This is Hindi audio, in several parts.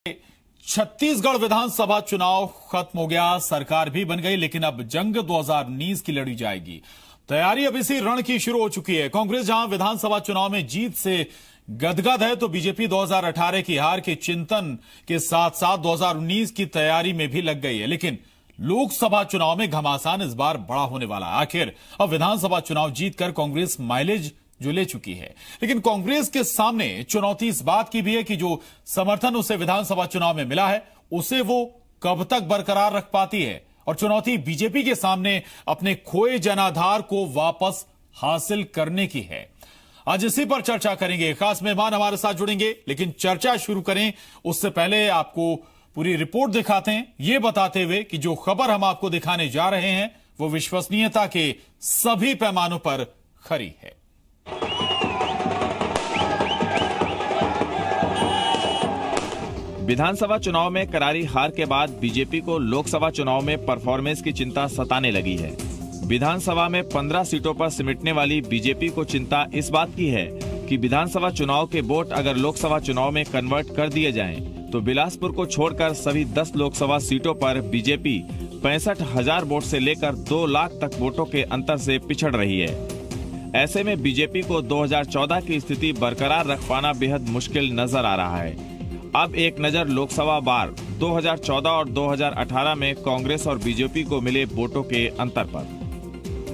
छत्तीसगढ़ विधानसभा चुनाव खत्म हो गया, सरकार भी बन गई, लेकिन अब जंग 2019 की लड़ी जाएगी। तैयारी अब इसी रण की शुरू हो चुकी है। कांग्रेस जहां विधानसभा चुनाव में जीत से गदगद है, तो बीजेपी 2018 की हार के चिंतन के साथ साथ 2019 की तैयारी में भी लग गई है। लेकिन लोकसभा चुनाव में घमासान इस बार बड़ा होने वाला है। आखिर अब विधानसभा चुनाव जीतकर कांग्रेस माइलेज जो ले चुकी है, लेकिन कांग्रेस के सामने चुनौती इस बात की भी है कि जो समर्थन उसे विधानसभा चुनाव में मिला है, उसे वो कब तक बरकरार रख पाती है। और चुनौती बीजेपी के सामने अपने खोए जनाधार को वापस हासिल करने की है। आज इसी पर चर्चा करेंगे। खास मेहमान हमारे साथ जुड़ेंगे, लेकिन चर्चा शुरू करें उससे पहले आपको पूरी रिपोर्ट दिखाते हैं, ये बताते हुए कि जो खबर हम आपको दिखाने जा रहे हैं वो विश्वसनीयता के सभी पैमानों पर खरी है। विधानसभा चुनाव में करारी हार के बाद बीजेपी को लोकसभा चुनाव में परफॉर्मेंस की चिंता सताने लगी है। विधानसभा में 15 सीटों पर सिमटने वाली बीजेपी को चिंता इस बात की है कि विधानसभा चुनाव के वोट अगर लोकसभा चुनाव में कन्वर्ट कर दिए जाएं, तो बिलासपुर को छोड़कर सभी 10 लोकसभा सीटों पर बीजेपी 65,000 वोट से लेकर 2 लाख तक वोटों के अंतर से पिछड़ रही है। ऐसे में बीजेपी को 2014 की स्थिति बरकरार रख पाना बेहद मुश्किल नजर आ रहा है। अब एक नजर लोकसभा बार 2014 और 2018 में कांग्रेस और बीजेपी को मिले वोटों के अंतर पर।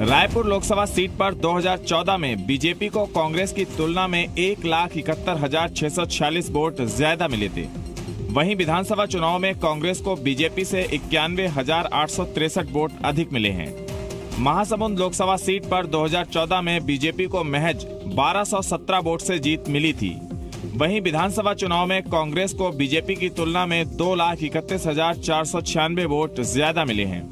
रायपुर लोकसभा सीट पर 2014 में बीजेपी को कांग्रेस की तुलना में 1,71,646 वोट ज्यादा मिले थे। वहीं विधानसभा चुनाव में कांग्रेस को बीजेपी से 91,863 वोट अधिक मिले हैं। महासमुंद लोकसभा सीट पर 2014 में बीजेपी को महज 1,217 वोट से जीत मिली थी। वहीं विधानसभा चुनाव में कांग्रेस को बीजेपी की तुलना में 2,31,496 वोट ज्यादा मिले हैं।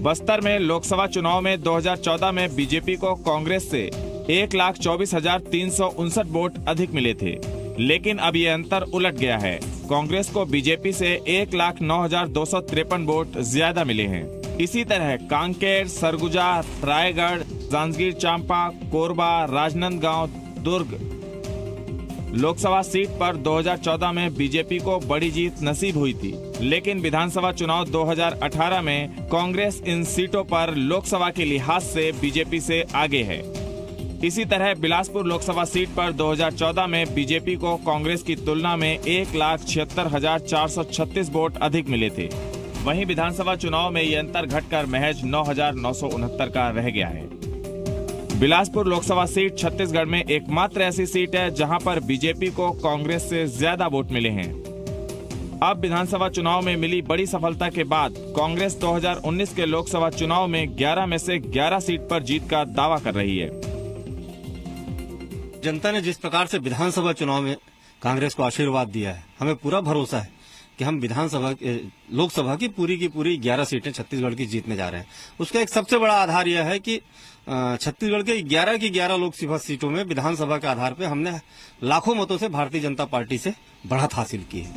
बस्तर में लोकसभा चुनाव में 2014 में बीजेपी को कांग्रेस से 1,24,359 वोट अधिक मिले थे, लेकिन अब ये अंतर उलट गया है। कांग्रेस को बीजेपी से 1,09,253 वोट ज्यादा मिले हैं। इसी तरह कांकेर, सरगुजा, रायगढ़, जांजगीर चांपा, कोरबा, राजनांदगांव, दुर्ग लोकसभा सीट पर 2014 में बीजेपी को बड़ी जीत नसीब हुई थी, लेकिन विधानसभा चुनाव 2018 में कांग्रेस इन सीटों पर लोकसभा के लिहाज से बीजेपी से आगे है। इसी तरह बिलासपुर लोकसभा सीट पर 2014 में बीजेपी को कांग्रेस की तुलना में 1,76,436 वोट अधिक मिले थे। वहीं विधानसभा चुनाव में ये अंतर घटकर महज 9,969 का रह गया है। बिलासपुर लोकसभा सीट छत्तीसगढ़ में एकमात्र ऐसी सीट है जहां पर बीजेपी को कांग्रेस से ज्यादा वोट मिले हैं। अब विधानसभा चुनाव में मिली बड़ी सफलता के बाद कांग्रेस 2019 के लोकसभा चुनाव में 11 में से 11 सीट पर जीत का दावा कर रही है। जनता ने जिस प्रकार से विधानसभा चुनाव में कांग्रेस को आशीर्वाद दिया है, हमें पूरा भरोसा है कि हम लोकसभा की पूरी 11 सीटें छत्तीसगढ़ की जीतने जा रहे हैं। उसका एक सबसे बड़ा आधार यह है कि छत्तीसगढ़ के 11 की 11 लोकसभा सीटों में विधानसभा के आधार पर हमने लाखों मतों से भारतीय जनता पार्टी से बढ़त हासिल की है।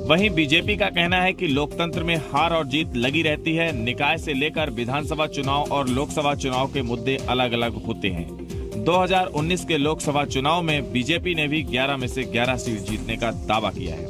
वहीं बीजेपी का कहना है कि लोकतंत्र में हार और जीत लगी रहती है। निकाय से लेकर विधानसभा चुनाव और लोकसभा चुनाव के मुद्दे अलग अलग होते हैं। 2019 के लोकसभा चुनाव में बीजेपी ने भी 11 में से 11 सीट जीतने का दावा किया है।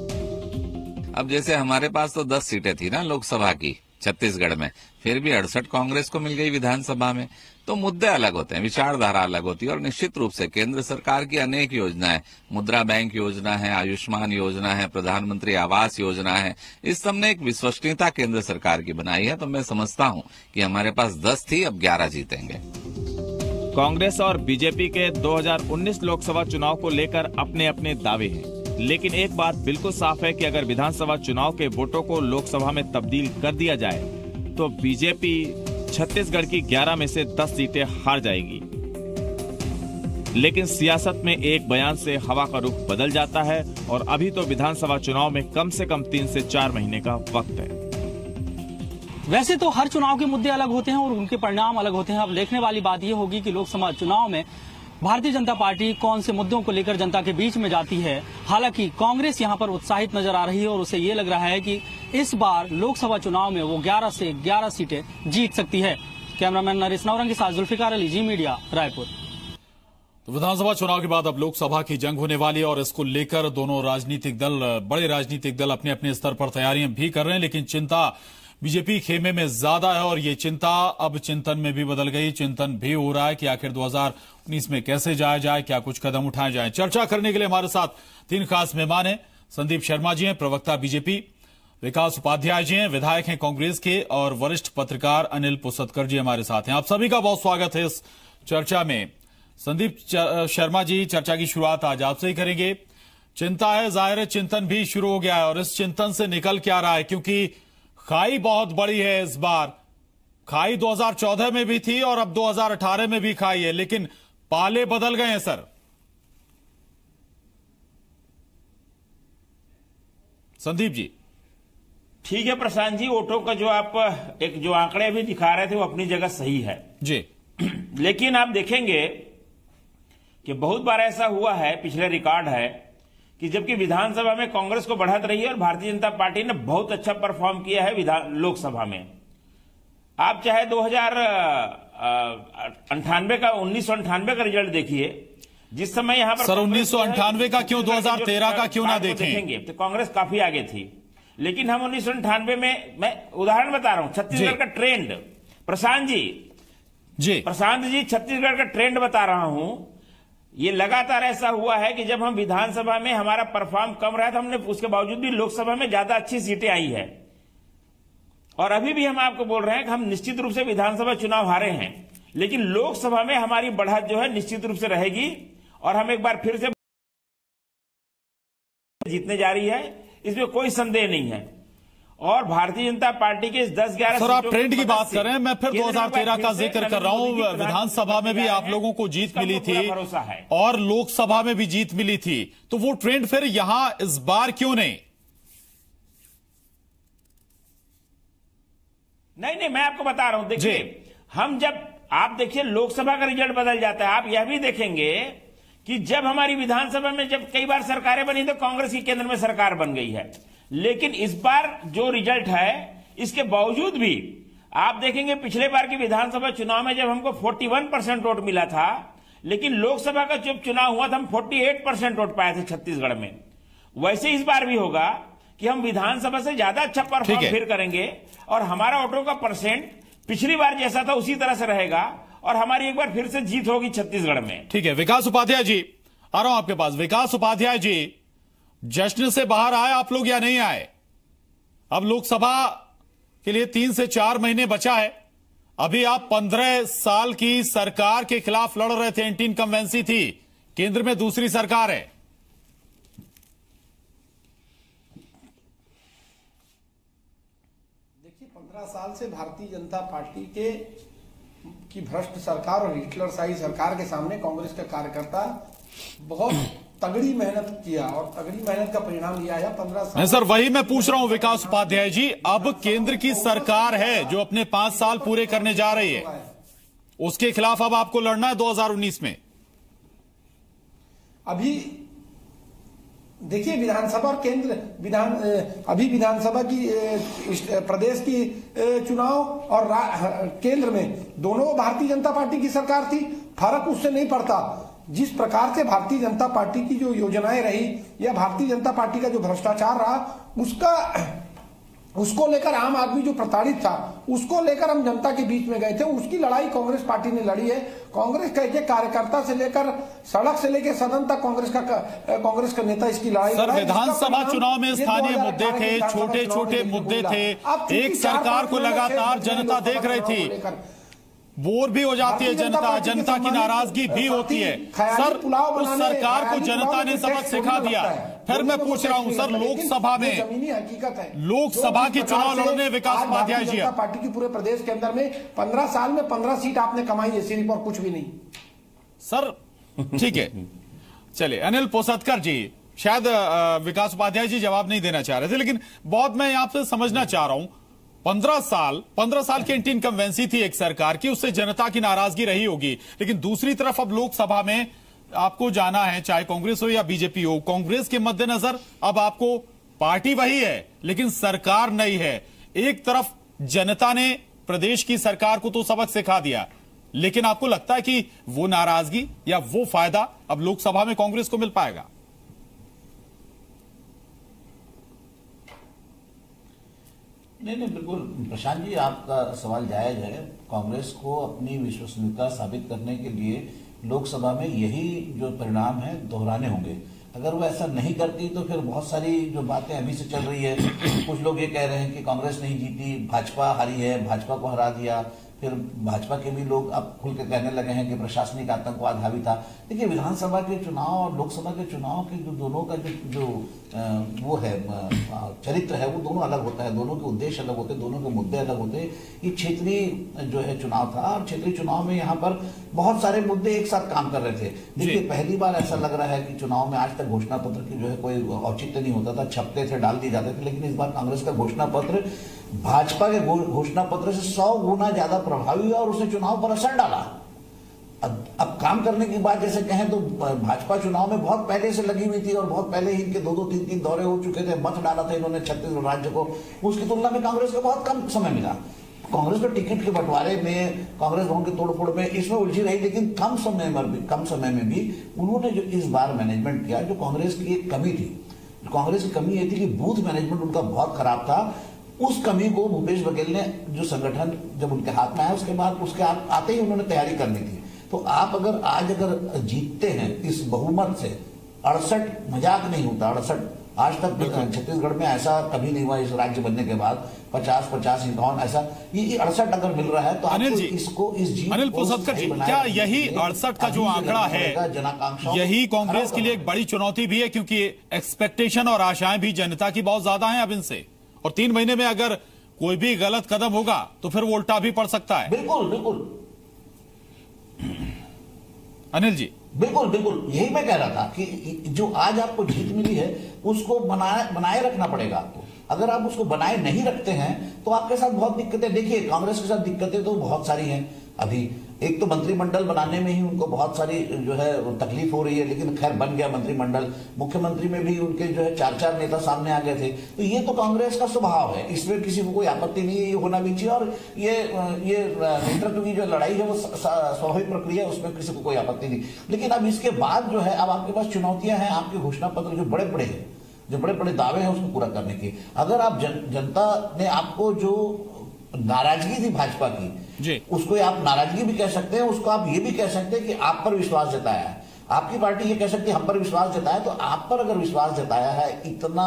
अब जैसे हमारे पास तो 10 सीटें थी ना लोकसभा की छत्तीसगढ़ में, फिर भी 68 कांग्रेस को मिल गई विधानसभा में। तो मुद्दे अलग होते हैं, विचारधारा अलग होती है, और निश्चित रूप से केंद्र सरकार की अनेक योजनाएं, मुद्रा बैंक योजना है, आयुष्मान योजना है, प्रधानमंत्री आवास योजना है, इस सब ने एक विश्वसनीयता केंद्र सरकार की बनाई है। तो मैं समझता हूं कि हमारे पास 10 थी, अब 11 जीतेंगे। कांग्रेस और बीजेपी के 2019 लोकसभा चुनाव को लेकर अपने अपने दावे हैं, लेकिन एक बात बिल्कुल साफ है कि अगर विधानसभा चुनाव के वोटों को लोकसभा में तब्दील कर दिया जाए तो बीजेपी छत्तीसगढ़ की 11 में से 10 सीटें हार जाएगी। लेकिन सियासत में एक बयान से हवा का रुख बदल जाता है, और अभी तो विधानसभा चुनाव में कम से कम 3 से 4 महीने का वक्त है। वैसे तो हर चुनाव के मुद्दे अलग होते हैं और उनके परिणाम अलग होते हैं। अब देखने वाली बात यह होगी कि लोकसभा चुनाव में भारतीय जनता पार्टी कौन से मुद्दों को लेकर जनता के बीच में जाती है। हालांकि कांग्रेस यहां पर उत्साहित नजर आ रही है और उसे ये लग रहा है कि इस बार लोकसभा चुनाव में वो 11 से 11 सीटें जीत सकती है। कैमरामैन नरेश नौरंग के साथ जुल्फिकार अली, जी मीडिया, रायपुर। तो विधानसभा चुनाव के बाद अब लोकसभा की जंग होने वाली है और इसको लेकर दोनों राजनीतिक दल, बड़े राजनीतिक दल अपने अपने स्तर पर तैयारियां भी कर रहे हैं, लेकिन चिंता बीजेपी खेमे में ज्यादा है और ये चिंता अब चिंतन में भी बदल गई। चिंतन भी हो रहा है कि आखिर 2019 में कैसे जाया जाए, क्या कुछ कदम उठाए जाए। चर्चा करने के लिए हमारे साथ 3 खास मेहमान हैं। संदीप शर्मा जी हैं, प्रवक्ता बीजेपी, विकास उपाध्याय जी हैं, विधायक हैं कांग्रेस के, और वरिष्ठ पत्रकार अनिल पुसतकर जी हमारे साथ हैं। आप सभी का बहुत स्वागत है इस चर्चा में। संदीप शर्मा जी, चर्चा की शुरुआत आज आपसे ही करेंगे। चिंता है, जाहिर है चिंतन भी शुरू हो गया है और इस चिंतन से निकल क्या रहा है, क्योंकि खाई बहुत बड़ी है इस बार। खाई 2014 में भी थी और अब 2018 में भी खाई है, लेकिन पाले बदल गए हैं सर। संदीप जी। ठीक है प्रशांत जी, वोटों का जो आप एक जो आंकड़े भी दिखा रहे थे वो अपनी जगह सही है जी, लेकिन आप देखेंगे कि बहुत बार ऐसा हुआ है, पिछले रिकॉर्ड है कि जबकि विधानसभा में कांग्रेस को बढ़त रही है और भारतीय जनता पार्टी ने बहुत अच्छा परफॉर्म किया है लोकसभा में। आप चाहे 1998 का रिजल्ट देखिए, जिस समय यहां पर सर 1998 का क्यों, 2013 का क्यों ना देखेंगे तो कांग्रेस काफी आगे थी। लेकिन हम 1998 में, मैं उदाहरण बता रहा हूं, छत्तीसगढ़ का ट्रेंड, प्रशांत जी छत्तीसगढ़ का ट्रेंड बता रहा हूं। ये लगातार ऐसा हुआ है कि जब हम विधानसभा में हमारा परफॉर्म कम रहा था, हमने उसके बावजूद भी लोकसभा में ज्यादा अच्छी सीटें आई है। और अभी भी हम आपको बोल रहे हैं कि हम निश्चित रूप से विधानसभा चुनाव हारे हैं, लेकिन लोकसभा में हमारी बढ़त जो है निश्चित रूप से रहेगी और हम एक बार फिर से जीतने जा रही है, इसमें कोई संदेह नहीं है। और भारतीय जनता पार्टी के 10-11 सर, आप ट्रेंड की बात कर रहे हैं, मैं फिर 2013 का जिक्र कर रहा हूं। विधानसभा में भी आप लोगों को जीत मिली थी और लोकसभा में भी जीत मिली थी, तो वो ट्रेंड फिर यहां इस बार क्यों नहीं? नहीं, मैं आपको बता रहा हूं। देखिए, हम जब आप देखिए लोकसभा का रिजल्ट बदल जाता है। आप यह भी देखेंगे कि जब हमारी विधानसभा में जब कई बार सरकारें बनी तो कांग्रेस की केंद्र में सरकार बन गई है, लेकिन इस बार जो रिजल्ट है इसके बावजूद भी आप देखेंगे पिछले बार की विधानसभा चुनाव में जब हमको 41% वोट मिला था, लेकिन लोकसभा का जब चुनाव हुआ था हम 48% वोट पाए थे छत्तीसगढ़ में। वैसे इस बार भी होगा कि हम विधानसभा से ज्यादा अच्छा परफॉर्म फिर करेंगे और हमारा वोटों का परसेंट पिछली बार जैसा था उसी तरह से रहेगा और हमारी एक बार फिर से जीत होगी छत्तीसगढ़ में। ठीक है, विकास उपाध्याय जी आ रहा हूं आपके पास। विकास उपाध्याय जी, जश्न से बाहर आए आप लोग या नहीं आए? अब लोकसभा के लिए 3 से 4 महीने बचा है। अभी आप 15 साल की सरकार के खिलाफ लड़ रहे थे, एंटी इनकम्बेंसी थी, केंद्र में दूसरी सरकार है। देखिए, 15 साल से भारतीय जनता पार्टी की भ्रष्ट सरकार और हिटलरशाही सरकार के सामने कांग्रेस का कार्यकर्ता बहुत तगड़ी मेहनत किया और तगड़ी मेहनत का परिणाम लिया है 15 साल। नहीं सर, वही मैं पूछ रहा हूं विकास उपाध्याय जी, अब केंद्र की सरकार है जो अपने 5 साल पूरे करने जा रही है, उसके खिलाफ अब आपको लड़ना है 2019 में। अभी देखिए, विधानसभा और अभी विधानसभा की प्रदेश की चुनाव और केंद्र में दोनों भारतीय जनता पार्टी की सरकार थी। फर्क उससे नहीं पड़ता। जिस प्रकार से भारतीय जनता पार्टी की जो योजनाएं रही या भारतीय जनता पार्टी का जो भ्रष्टाचार रहा, उसको लेकर आम आदमी जो प्रताड़ित था, उसको लेकर हम जनता के बीच में गए थे। उसकी लड़ाई कांग्रेस पार्टी ने लड़ी है। कांग्रेस का एक कार्यकर्ता से लेकर सड़क से लेकर सदन तक कांग्रेस का नेता इसकी लड़ाई। सर, विधानसभा चुनाव में स्थानीय मुद्दे थे, छोटे छोटे मुद्दे थे। एक सरकार को लगातार जनता देख रही थी, बोर भी हो जाती है जनता की नाराजगी भी होती है। सर, उस सरकार को जनता ने सबक सिखा दिया। फिर मैं पूछ रहा हूं सर, लोकसभा में जमीनी हकीकत है, लोकसभा के चुनाव लड़ने विकास उपाध्याय जी, पार्टी की पूरे प्रदेश के अंदर में 15 साल में 15 सीट आपने कमाई है, सिर्फ और कुछ भी नहीं सर। ठीक है, चलिए अनिल पोसतकर जी, शायद विकास उपाध्याय जी जवाब नहीं देना चाह रहे थे, लेकिन बहुत मैं आपसे समझना चाह रहा हूं। 15 साल की एंटी इनकम्बेंसी थी एक सरकार की, उससे जनता की नाराजगी रही होगी, लेकिन दूसरी तरफ अब लोकसभा में आपको जाना है, चाहे कांग्रेस हो या बीजेपी हो। कांग्रेस के मद्देनजर अब आपको पार्टी वही है लेकिन सरकार नहीं है। एक तरफ जनता ने प्रदेश की सरकार को तो सबक सिखा दिया, लेकिन आपको लगता है कि वो नाराजगी या वो फायदा अब लोकसभा में कांग्रेस को मिल पाएगा? नहीं, बिल्कुल प्रशांत जी, आपका सवाल जायज है। कांग्रेस को अपनी विश्वसनीयता साबित करने के लिए लोकसभा में यही जो परिणाम है दोहराने होंगे। अगर वो ऐसा नहीं करती तो फिर बहुत सारी जो बातें अभी से चल रही है, कुछ लोग ये कह रहे हैं कि कांग्रेस नहीं जीती, भाजपा हारी है, भाजपा को हरा दिया। फिर भाजपा के भी लोग अब खुल के कहने लगे हैं कि प्रशासनिक आतंकवाद हावी था। देखिए, विधानसभा के चुनाव और लोकसभा के चुनाव के जो दोनों का जो वो है चरित्र है, वो दोनों अलग होता है, दोनों के उद्देश्य अलग होते हैं, दोनों के मुद्दे अलग होते हैं। ये क्षेत्रीय जो है चुनाव था और क्षेत्रीय चुनाव में यहाँ पर बहुत सारे मुद्दे एक साथ काम कर रहे थे। देखिए, पहली बार ऐसा लग रहा है कि चुनाव में आज तक घोषणा पत्र की जो है कोई औचित्य नहीं होता था, छपते थे, डाल दिए जाते थे, लेकिन इस बार कांग्रेस का घोषणा पत्र भाजपा के घोषणा पत्र से 100 गुना ज्यादा प्रभावी और उसने चुनाव पर असर डाला। अब काम करने की बात जैसे कहें तो भाजपा चुनाव में बहुत पहले से लगी हुई थी और बहुत पहले ही इनके 2-2, 3-3 दौरे हो चुके थे, मत डाला था इन्होंने छत्तीसगढ़ राज्य को। उसकी तुलना में कांग्रेस को बहुत कम समय मिला। कांग्रेस को टिकट के बंटवारे में, कांग्रेस भवन के तोड़फोड़ में, इसमें उलझी रही, लेकिन कम समय में भी उन्होंने जो इस बार मैनेजमेंट किया, जो कांग्रेस की एक कमी थी, कांग्रेस की कमी ये थी कि बूथ मैनेजमेंट उनका बहुत खराब था। उस कमी को भूपेश बघेल ने, जो संगठन जब उनके हाथ में आया उसके बाद उसके आते ही उन्होंने तैयारी करनी थी। तो आप अगर जीतते हैं इस बहुमत से, 68 मजाक नहीं होता, 68 आज तक छत्तीसगढ़ में ऐसा कभी नहीं हुआ इस राज्य बनने के बाद, 50, 51 ऐसा, ये 68 अगर मिल रहा है तो अनिल जी, इसको इस जीत अनिल पोसतकर जी, क्या यही 68 का जो आंकड़ा है, यही कांग्रेस के लिए एक बड़ी चुनौती भी है? क्योंकि एक्सपेक्टेशन और आशाएं भी जनता की बहुत ज्यादा हैं अब इनसे, और 3 महीने में अगर कोई भी गलत कदम होगा तो फिर वो उल्टा भी पड़ सकता है। बिल्कुल अनिल जी, बिल्कुल यही मैं कह रहा था कि जो आज आपको जीत मिली है उसको बनाए रखना पड़ेगा आपको। अगर आप उसको बनाए नहीं रखते हैं तो आपके साथ बहुत दिक्कतें, देखिए कांग्रेस के साथ दिक्कतें तो बहुत सारी हैं। अभी एक तो मंत्रिमंडल बनाने में ही उनको बहुत सारी जो है तकलीफ हो रही है, लेकिन खैर बन गया मंत्रिमंडल। मुख्यमंत्री में भी उनके जो है 4 नेता सामने आ गए थे। तो ये तो कांग्रेस का स्वभाव है, इसमें किसी को कोई आपत्ति नहीं है, ये होना भी चाहिए। और ये नेतृत्व की जो लड़ाई है वो स्वाभाविक प्रक्रिया है, उसमें किसी को कोई आपत्ति नहीं। लेकिन अब इसके बाद जो है अब आपके पास चुनौतियां हैं, आपके घोषणा पत्र जो बड़े बड़े हैं, जो बड़े बड़े दावे हैं उसको पूरा करने की। अगर आप जनता ने आपको जो नाराजगी थी भाजपा की, उसको आप नाराजगी भी कह सकते हैं, उसको आप ये भी कह सकते हैं कि आप पर विश्वास जताया है। आपकी पार्टी ये कह सकती है हम पर विश्वास जताया, तो आप पर अगर विश्वास जताया है, इतना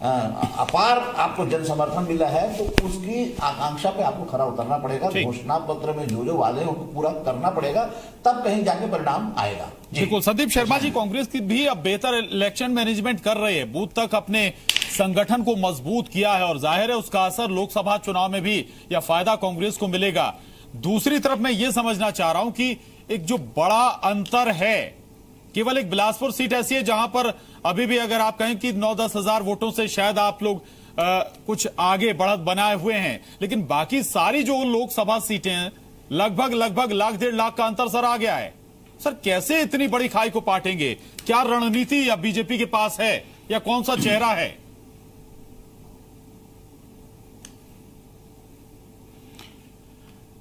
अपार आपको जन समर्थन मिला है, तो उसकी आकांक्षा पे आपको खरा उतरना पड़ेगा। घोषणा पत्र में जो वादे हैं उनको पूरा करना पड़ेगा, तब कहीं जाके परिणाम आएगा। बिल्कुल। संदीप शर्मा जी, कांग्रेस की भी अब बेहतर इलेक्शन मैनेजमेंट कर रही है, बूथ तक अपने संगठन को मजबूत किया है, और जाहिर है उसका असर लोकसभा चुनाव में भी या फायदा कांग्रेस को मिलेगा। दूसरी तरफ मैं ये समझना चाह रहा हूं कि एक जो बड़ा अंतर है, केवल एक बिलासपुर सीट ऐसी है जहां पर अभी भी अगर आप कहें कि 9-10 हजार वोटों से शायद आप लोग कुछ आगे बढ़त बनाए हुए हैं, लेकिन बाकी सारी जो लोकसभा सीटें हैं लगभग 1.5 लाख का अंतर सर आ गया है। सर कैसे इतनी बड़ी खाई को पाटेंगे? क्या रणनीति या बीजेपी के पास है, या कौन सा चेहरा है?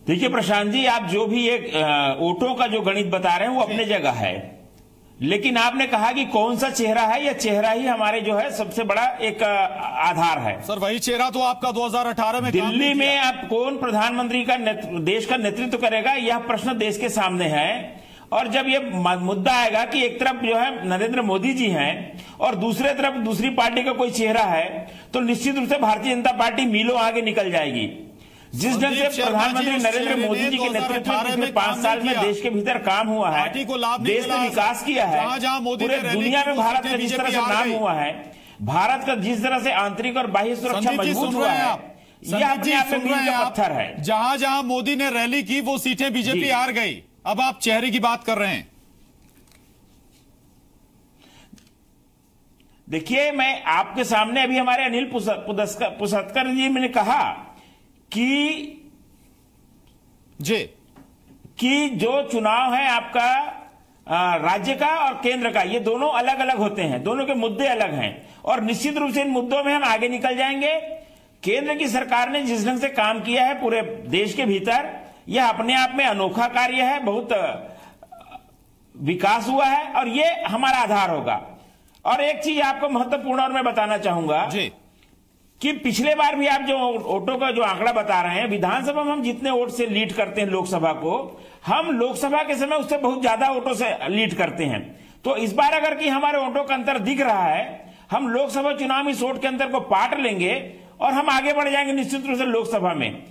देखिए प्रशांत जी, आप जो भी एक वोटों का जो गणित बता रहे हैं वो अपने जगह है, लेकिन आपने कहा कि कौन सा चेहरा है, यह चेहरा ही हमारे जो है सबसे बड़ा एक आधार है। सर वही चेहरा तो आपका 2018 में दिल्ली में आप कौन प्रधानमंत्री का देश का नेतृत्व करेगा, यह प्रश्न देश के सामने है। और जब ये मुद्दा आएगा कि एक तरफ जो है नरेंद्र मोदी जी हैं और दूसरे तरफ दूसरी पार्टी का कोई चेहरा है, तो निश्चित रूप से भारतीय जनता पार्टी मीलों आगे निकल जाएगी। जिस ढंग से प्रधानमंत्री नरेंद्र मोदी जी के नेतृत्व में 5 साल में देश के भीतर काम हुआ है, देश ने विकास किया है, पूरे दुनिया में भारत का जिस तरह से नाम हुआ है, भारत का जिस तरह से आंतरिक और बाह्य सुरक्षा मजबूत हुआ है, यह अपने आप में मील का पत्थर है। जहां जहां मोदी ने रैली की वो सीटें बीजेपी हार गई। अब आप चेहरे की बात कर रहे हैं। देखिए, मैं आपके सामने अभी हमारे अनिल पुसतकर जी ने कहा कि जो चुनाव है आपका राज्य का और केंद्र का, ये दोनों अलग अलग होते हैं, दोनों के मुद्दे अलग हैं, और निश्चित रूप से इन मुद्दों में हम आगे निकल जाएंगे। केंद्र की सरकार ने जिस ढंग से काम किया है पूरे देश के भीतर, यह अपने आप में अनोखा कार्य है, बहुत विकास हुआ है और ये हमारा आधार होगा। और एक चीज आपको महत्वपूर्ण और मैं बताना चाहूंगा जी कि पिछले बार भी आप जो वोटों का जो आंकड़ा बता रहे हैं, विधानसभा में हम जितने वोट से लीड करते हैं लोकसभा को, हम लोकसभा के समय उससे बहुत ज्यादा वोटों से लीड करते हैं। तो इस बार अगर कि हमारे वोटों का अंतर दिख रहा है, हम लोकसभा चुनाव में इस वोट के अंतर को पाट लेंगे और हम आगे बढ़ जाएंगे निश्चित रूप से लोकसभा में।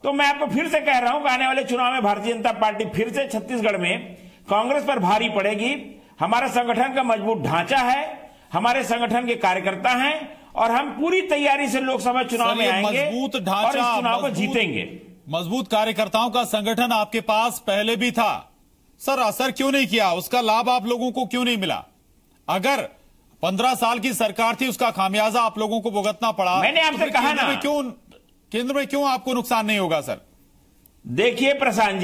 तो मैं आपको फिर से कह रहा हूं कि आने वाले चुनाव में भारतीय जनता पार्टी फिर से छत्तीसगढ़ में कांग्रेस पर भारी पड़ेगी। हमारा संगठन का मजबूत ढांचा है, हमारे संगठन के कार्यकर्ता हैं और हम पूरी तैयारी से लोकसभा चुनाव में आएंगे मजबूत और ढांचा, इस चुनाव को जीतेंगे। मजबूत कार्यकर्ताओं का संगठन आपके पास पहले भी था सर, असर क्यों नहीं किया? उसका लाभ आप लोगों को क्यों नहीं मिला? अगर 15 साल की सरकार थी, उसका खामियाजा आप लोगों को भुगतना पड़ा। मैंने आपसे कहा ना, केंद्र में क्यों आपको नुकसान नहीं होगा सर? देखिए प्रशांत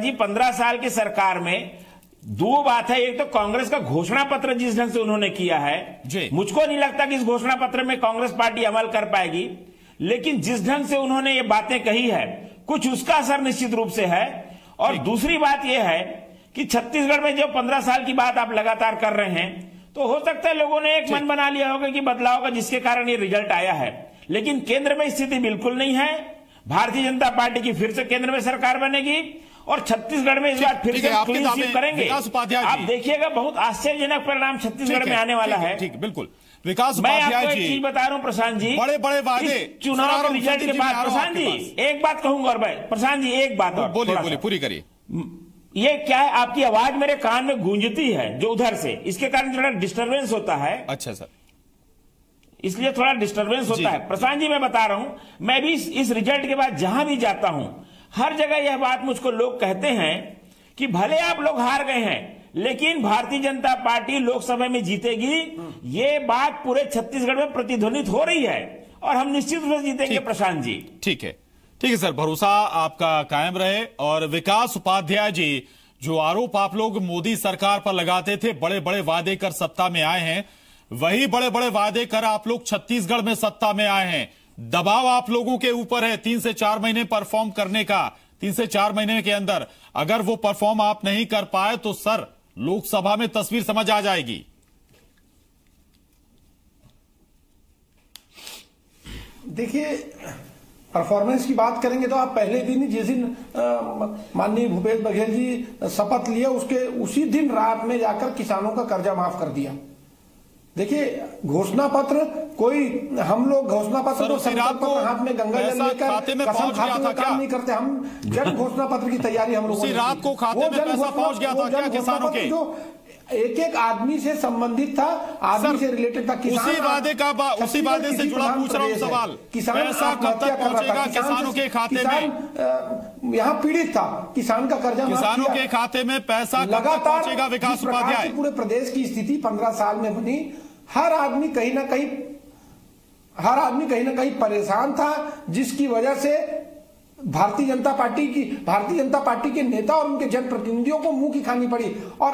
जी, 15 साल की सरकार में दो बात है। एक तो कांग्रेस का घोषणा पत्र जिस ढंग से उन्होंने किया है, मुझको नहीं लगता कि इस घोषणा पत्र में कांग्रेस पार्टी अमल कर पाएगी, लेकिन जिस ढंग से उन्होंने ये बातें कही है, कुछ उसका असर निश्चित रूप से है। और दूसरी बात यह है कि छत्तीसगढ़ में जो 15 साल की बात आप लगातार कर रहे हैं, तो हो सकता है लोगों ने एक मन बना लिया होगा कि बदलाव का, जिसके कारण ये रिजल्ट आया है। लेकिन केंद्र में स्थिति बिल्कुल नहीं है। भारतीय जनता पार्टी की फिर से केंद्र में सरकार बनेगी और छत्तीसगढ़ में इस बार फिर से क्लीन स्वीप करेंगे। आप देखिएगा, बहुत आश्चर्यजनक परिणाम छत्तीसगढ़ में आने वाला है। ठीक, बिल्कुल। विकास मैं आपको एक चीज बता रहा हूं प्रशांत जी, बड़े बड़े वादे चुनाव के रिजल्ट के बाद। प्रशांत जी एक बात कहूंगा, और भाई प्रशांत जी एक बात और बोलिए, पूरी करिए। ये क्या है, आपकी आवाज मेरे कान में गूंजती है जो उधर से, इसके कारण थोड़ा डिस्टर्बेंस होता है। अच्छा सर, इसलिए थोड़ा डिस्टर्बेंस होता है। प्रशांत जी मैं बता रहा हूं, मैं भी इस रिजल्ट के बाद जहां भी जाता हूं, हर जगह यह बात मुझको लोग कहते हैं कि भले आप लोग हार गए हैं, लेकिन भारतीय जनता पार्टी लोकसभा में जीतेगी। ये बात पूरे छत्तीसगढ़ में प्रतिध्वनित हो रही है और हम निश्चित रूप से जीतेंगे प्रशांत जी। ठीक है सर, भरोसा आपका कायम रहे। और विकास उपाध्याय जी, जो आरोप आप लोग मोदी सरकार पर लगाते थे, बड़े बड़े वादे कर सत्ता में आए हैं, वही बड़े बड़े वादे कर आप लोग छत्तीसगढ़ में सत्ता में आए हैं। दबाव आप लोगों के ऊपर है 3 से 4 महीने परफॉर्म करने का। 3 से 4 महीने के अंदर अगर वो परफॉर्म आप नहीं कर पाए तो सर लोकसभा में तस्वीर समझ आ जाएगी। देखिए, परफॉर्मेंस की बात करेंगे तो आप पहले दिन ही, जिस दिन माननीय भूपेश बघेल जी शपथ लिए, उसके उसी दिन रात में जाकर किसानों का कर्जा माफ कर दिया। देखिए, घोषणा पत्र, कोई हम लोग घोषणा पत्र तो संकल्प पत्र हाथ में गंगा जल लेकर कसम खाते हुए काम नहीं करते। हम जन घोषणा पत्र की तैयारी हम लोगों ने, रात को खाते में पैसा पहुंच गया था क्या किसानों के? जो एक एक आदमी से संबंधित था, आदमी से रिलेटेड था। उसी वादे से जुड़ा पूछ रहा हूं सवाल, पैसा कब तक पहुंचेगा किसानों के खाते में? यहाँ पीड़ित था, किसान का कर्जा किसानों के खाते में पैसा लगातार पहुंचेगा? विकास उपाध्याय, पूरे प्रदेश की स्थिति 15 साल में बनी, हर आदमी कहीं ना कहीं परेशान था, जिसकी वजह से भारतीय जनता पार्टी के नेता और उनके जनप्रतिनिधियों को मुंह की खानी पड़ी। और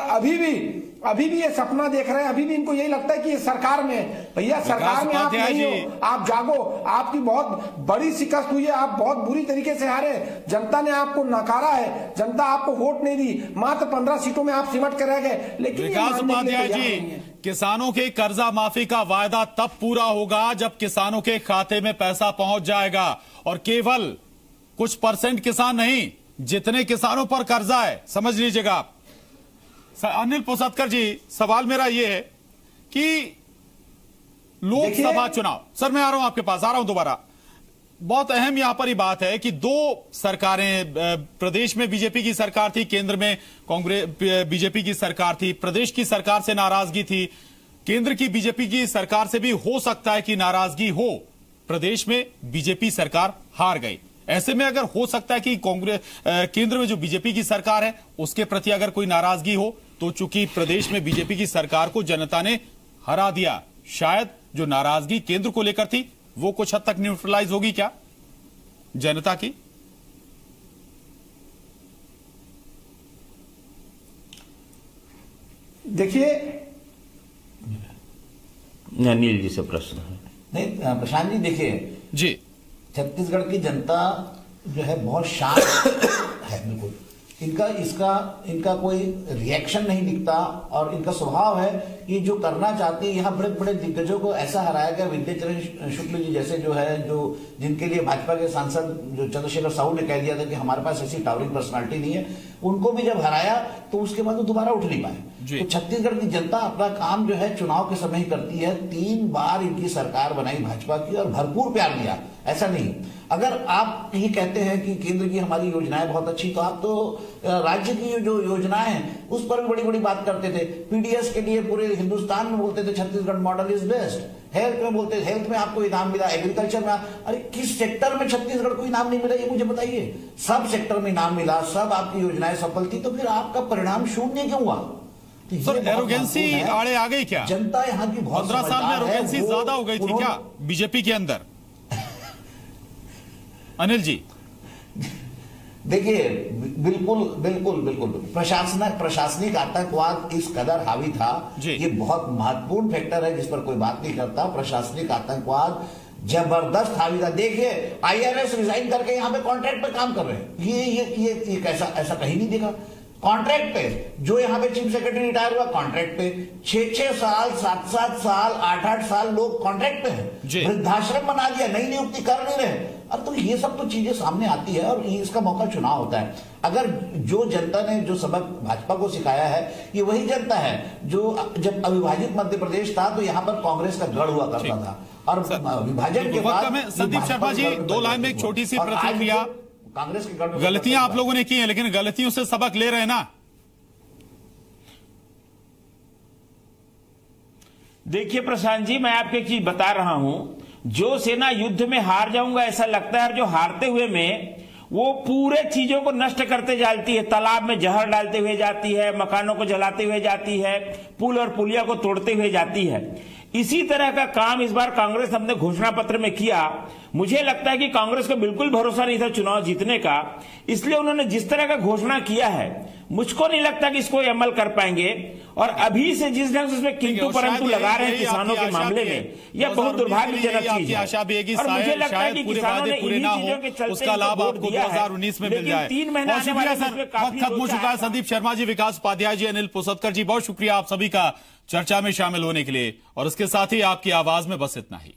अभी भी ये सपना देख रहे हैं, अभी भी इनको यही लगता है कि ये सरकार में है। भैया, सरकार में आप नहीं हो, आप जागो। आपकी बहुत बड़ी शिकस्त हुई है, आप बहुत बुरी तरीके से हारे। जनता ने आपको नकारा है, जनता आपको वोट नहीं दी, मात्र 15 सीटों में आप सिमट कर रह गए। लेकिन विकास उपाध्याय जी, किसानों के कर्जा माफी का वायदा तब पूरा होगा जब किसानों के खाते में पैसा पहुंच जाएगा। और केवल कुछ परसेंट किसान नहीं, जितने किसानों पर कर्जा है, समझ लीजिएगा आप। अनिल पोसतकर जी, सवाल मेरा यह है कि लोकसभा चुनाव, सर मैं आ रहा हूं आपके पास, आ रहा हूं दोबारा। बहुत अहम यहां पर ही बात है कि 2 सरकारें, प्रदेश में बीजेपी की सरकार थी, केंद्र में कांग्रेस बीजेपी की सरकार थी। प्रदेश की सरकार से नाराजगी थी, केंद्र की बीजेपी की सरकार से भी हो सकता है कि नाराजगी हो। प्रदेश में बीजेपी सरकार हार गई। ऐसे में अगर हो सकता है कि कांग्रेस केंद्र में जो बीजेपी की सरकार है उसके प्रति अगर कोई नाराजगी हो, तो चूंकि प्रदेश में बीजेपी की सरकार को जनता ने हरा दिया, शायद जो नाराजगी केंद्र को लेकर थी वो कुछ हद तक न्यूट्रलाइज होगी क्या जनता की? देखिए, अनिल जी से प्रश्न है। नहीं प्रशांत जी, देखिए जी, छत्तीसगढ़ की जनता जो है बहुत शांत है, बिल्कुल इनका कोई रिएक्शन नहीं दिखता, और इनका स्वभाव है कि जो करना चाहती है, यहाँ बड़े बड़े दिग्गजों को ऐसा हराया गया, विद्याचरण शुक्ल जी जैसे जो है, जो जिनके लिए भाजपा के सांसद जो चंद्रशेखर साहू ने कह दिया था कि हमारे पास ऐसी टावरिंग पर्सनालिटी नहीं है, उनको भी जब हराया तो उसके बाद वो दोबारा उठ नहीं पाए। तो छत्तीसगढ़ की जनता अपना काम जो है चुनाव के समय ही करती है। 3 बार इनकी सरकार बनाई भाजपा की और भरपूर प्यार दिया, ऐसा नहीं। अगर आप ये कहते हैं कि केंद्र की हमारी योजनाएं बहुत अच्छी, तो आप तो राज्य की जो योजनाएं हैं उस पर भी बड़ी बड़ी बात करते थे। पीडीएस के लिए पूरे हिंदुस्तान में बोलते थे Chhattisgarh model is best. Health में बोलते, हेल्थ में आपको इनाम मिला, एग्रीकल्चर में, अरे किस सेक्टर में छत्तीसगढ़ को इनाम नहीं मिला ये मुझे बताइए। सब सेक्टर में इनाम मिला, सब आपकी योजनाएं सफल थी, तो फिर आपका परिणाम शून्य क्यों हुआ? तो सर एरोगेंसी आड़े आ गई क्या? जनता यहाँ की बहुत 15 साल में एरोगेंसी ज्यादा हो गई थी क्या बीजेपी के अंदर? अनिल जी देखिए, बिल्कुल बिल्कुल बिल्कुल प्रशासनिक आतंकवाद इस कदर हावी था, ये बहुत महत्वपूर्ण फैक्टर है जिस पर कोई बात नहीं करता। प्रशासनिक आतंकवाद जबरदस्त हावी था। देखिए आईआरएस रिजाइन करके यहाँ पे कॉन्ट्रैक्ट पे काम कर रहे हैं, ये ऐसा कहीं नहीं देखा। कॉन्ट्रैक्ट पे जो यहाँ पे चीफ सेक्रेटरी रिटायर हुआ कॉन्ट्रैक्ट पे, 6-6 साल 7-7 साल 8-8 साल लोग कॉन्ट्रैक्ट पे हैं। वृद्धाश्रम बना दिया, नई नियुक्ति कर नहीं रहे। अब तो ये सब तो चीजें सामने आती है और इसका मौका चुनाव होता है। अगर जो जनता ने जो सबक भाजपा को सिखाया है, ये वही जनता है जो जब अविभाजित मध्य प्रदेश था तो यहाँ पर कांग्रेस का गढ़ हुआ करता था, और विभाजन के बाद संदीप शर्मा जी 2 लाइन में एक छोटी सी प्रतिक्रिया। कांग्रेस की गलतियां आप लोगों ने की हैं, लेकिन गलतियों से सबक ले रहे हैं ना? देखिए प्रशांत जी, मैं आपको एक चीज बता रहा हूं, जो सेना युद्ध में हार जाऊंगा ऐसा लगता है, और जो हारते हुए में वो पूरे चीजों को नष्ट करते जाती है, तालाब में जहर डालते हुए जाती है, मकानों को जलाते हुए जाती है, पुल और पुलिया को तोड़ते हुए जाती है। इसी तरह का काम इस बार कांग्रेस अपने घोषणा पत्र में किया। मुझे लगता है कि कांग्रेस को बिल्कुल भरोसा नहीं था चुनाव जीतने का, इसलिए उन्होंने जिस तरह का घोषणा किया है, मुझको नहीं लगता कि इसको अमल कर पाएंगे। और अभी से जिस ढंग से उसमें किंतु परंतु लगा रहे हैं किसानों के मामले में, यह बहुत दुर्भाग्यजनक चीज है। और मुझे लगता है कि किसानों ने इन्हीं चीजों के चलते उसका लाभ आपको 2019 में मिल जाए। 3 महीने आने वाले सर खत्म हो चुका है। संदीप शर्मा जी, विकास उपाध्याय जी, अनिल पुसतकर जी, बहुत शुक्रिया आप सभी का चर्चा में शामिल होने के लिए। और इसके साथ ही आपकी आवाज में बस इतना ही।